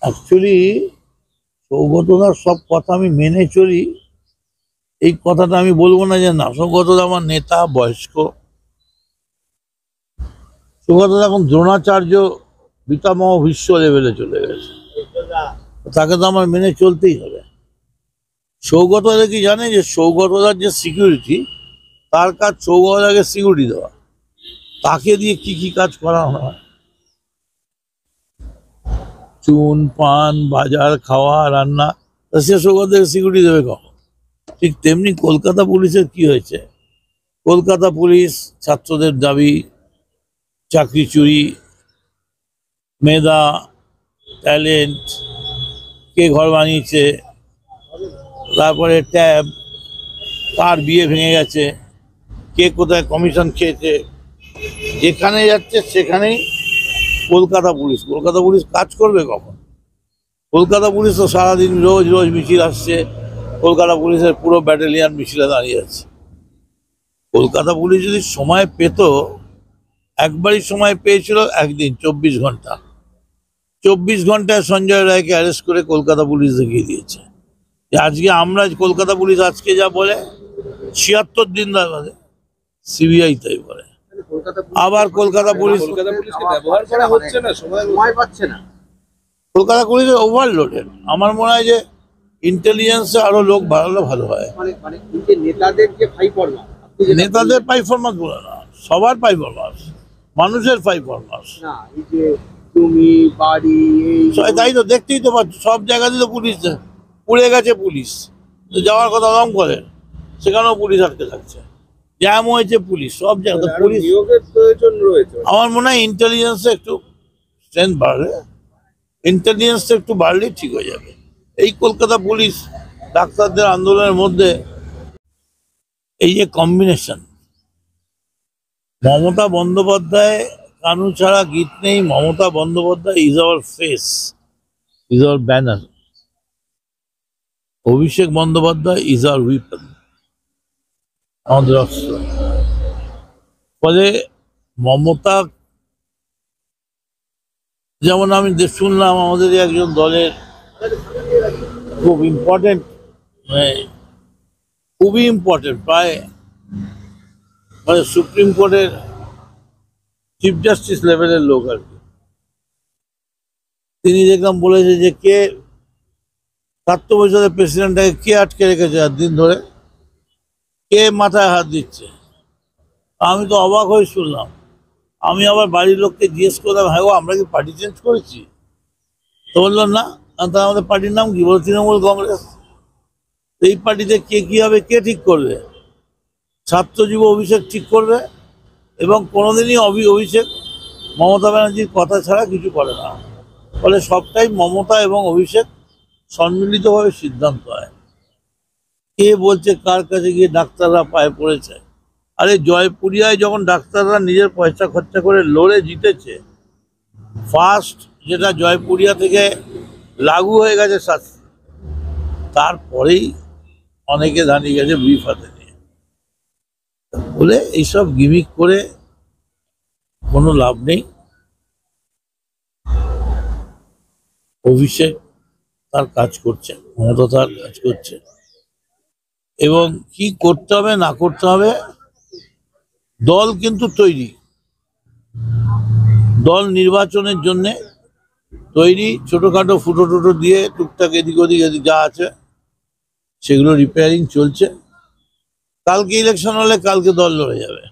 Actually সৌগতদার সব কথা আমি মেনে চলি, এই কথাটা আমি বলবো না যে না। সৌগতদা আমার নেতা, বয়স্ক। সৌগতদা এখন দ্রোণাচার্য পিতামহ বিশ্ব লেভেলে চলে গেছে, তাকে তো আমার মেনে চলতেই হবে। সৌগতদা কি জানে যে সৌগতদার যে সিকিউরিটি, তার কাজ সৌগতদাকে সিকিউরিটি দেওয়া। তাকে দিয়ে কি কি কাজ করা হয়, চুন পান বাজার খাওয়া রান্না, সে সৌগতদাকে সিকিউরিটি দেবে কখন? ঠিক তেমনি কলকাতা পুলিশের কি হয়েছে, কলকাতা পুলিশ ছাত্রদের দাবি, চাকরি চুরি, মেধা, ট্যালেন্ট, কে ঘর বানিয়েছে, তারপরে ট্যাব, কার বিয়ে ভেঙে গেছে, কে কোথায় কমিশন খেয়েছে, যেখানে যাচ্ছে সেখানেই কলকাতা পুলিশ। কলকাতা পুলিশ কাজ করবে কখন? কলকাতা পুলিশ তো সারাদিন রোজ রোজ মিছিল আসছে, কলকাতা পুলিশের পুরো ব্যাটালিয়ান মিছিলে দাঁড়িয়ে আছে। কলকাতা পুলিশ যদি সময় পেত, একবারই সময় পেয়েছিল, একদিন 24 ঘন্টা। 24 ঘন্টায় সঞ্জয় রায়কে অ্যারেস্ট করে কলকাতা পুলিশ দেখিয়ে দিয়েছে যে আজকে আমরা, কলকাতা পুলিশ আজকে যা বলে 76 দিন ধরে সিবিআই তাই বলে। আবার Kolkata police Kolkata police overloaded. আমার মনে হয় যে ইন্টেলিজেন্সে আরো লোক বাড়ালে ভালো হয়। নেতাদের পারফরমেন্স বলে না, সবার পারফরমেন্স, মানুষের পারফরমেন্স। তাই তো দেখতেই তো পাচ্ছ, সব জায়গাতে তো পুলিশ পুড়ে গেছে। পুলিশ যাওয়ার কথা রং করে, সেখানেও পুলিশ আটকে থাকছে। জ্যাম হয়েছে পুলিশ, সব জায়গাতে পুলিশ। আমার মনে হয় ইন্টেলিজেন্সে একটু স্ট্রেংথ বাড়লে, ইন্টেলিজেন্সটা একটু বাড়লেই ঠিক হয়ে যাবে। এই কলকাতা পুলিশ ডাক্তারদের আন্দোলনের মধ্যে এই যে কম্বিনেশন, মমতা বন্দ্যোপাধ্যায়, কানু ছাড়া গীত নেই, Mamata Bandyopadhyay is our face, is our banner, Abhishek Bandyopadhyay is our weapon, আমাদের অস্ত্র। ফলে মমতা, যেমন আমি শুনলাম আমাদের একজন দলের খুব ইম্পর্টেন্ট, খুবই ইম্পর্টেন্ট, প্রায় সুপ্রিম কোর্টের চিফ জাস্টিস লেভেলের লোক আর কি, তিনি দেখলাম বলেছে যে কে ৭০ বছরের প্রেসিডেন্টটাকে কে আটকে রেখেছে দিন ধরে, কে মাথায় হাত দিচ্ছে। আমি তো অবাক হয়ে শুনলাম। আমি আবার বাড়ির লোককে জিজ্ঞেস করলাম, হ্যাঁ গো আমরা কি পার্টি চেঞ্জ করেছি? তো বললো না। তা আমাদের পার্টির নাম কি? বলো তৃণমূল কংগ্রেস। এই পার্টিতে কে কি হবে কে ঠিক করবে? ছাত্র যুব অভিষেক ঠিক করবে, এবং কোনোদিনই অভিষেক মমতা ব্যানার্জির কথা ছাড়া কিছু করে না। ফলে সবটাই মমতা এবং অভিষেক সম্মিলিতভাবে সিদ্ধান্ত হয়। কে বলছে কার কাছে গিয়ে ডাক্তাররা পায়ে পড়েছে? আরে জয়পুরিয়ায় যখন ডাক্তাররা নিজের পয়সা খরচা করে লড়ে জিতেছে, ফার্স্ট যেটা জয়পুরিয়া থেকে লাগু হয়ে গেছে শাস্তি, তারপরেই অনেকে দাঁড়িয়ে গেছে ব্রিফ হাতে নিয়ে। বলে এইসব গিমিক করে কোনো লাভ নেই। অভিষেক তার কাজ করছে, মমতা তার কাজ করছে, এবং কি করতে হবে না করতে হবে, দল কিন্তু তৈরি, দল নির্বাচনের জন্য তৈরি। ছোটখাটো ফুটো টুটো দিয়ে টুকটাক এদিক ওদিক যা আছে সেগুলো রিপেয়ারিং চলছে। কালকে ইলেকশন হলে কালকে দল লড়ে যাবে।